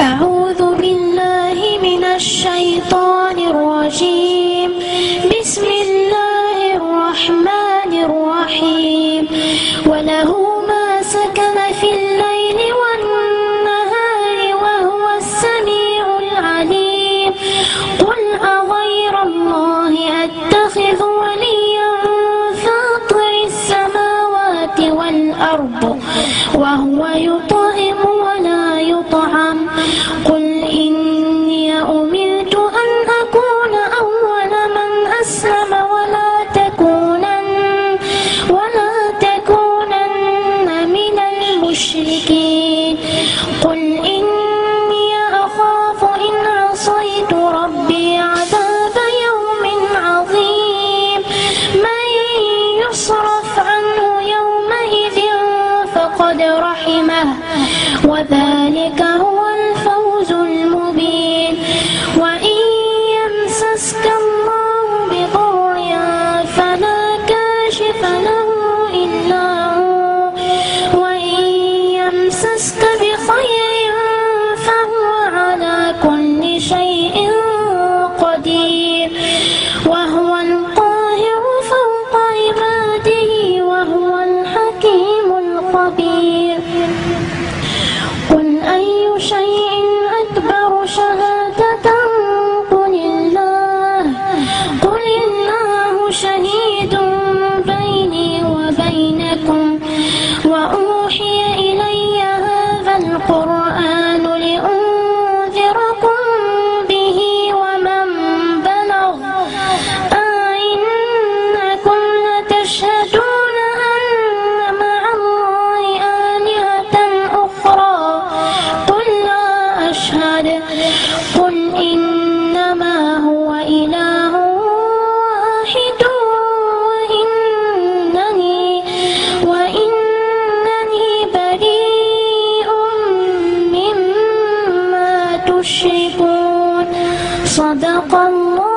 أعوذ بالله من الشيطان الرجيم. بسم الله الرحمن الرحيم. وله ما سكن في الليل والنهار وهو السميع العليم. قل أغير الله أتخذ وليا فاطر السماوات والأرض وهو يطعم ولا يطعم. قل إني أمرت أن أكون أول من أسلم ولا تكونن من المشركين. قل إني أخاف إن عصيت ربي عذاب يوم عظيم. من يصرف عنه يومئذ فقد رحمه وذلك هو الفوز المبين. وإن يمسسك الله بضر فلا كاشف له إلا هو وإن يمسسك بخير فهو على كل شيء قدير. وهو القاهر فوق عباده وهو الحكيم الخبير. قل أي شيء أكبر شهادة؟ قل الله شهيد بيني وبينكم. وأوحي إلي هذا القرآن لأنذركم به ومن بلغ. أئنكم لتشهدون أن مع الله آلهة أخرى؟ قل لا أشهد. قل إنما هو إله واحد وإنني بريء مما تشركون. صدق الله.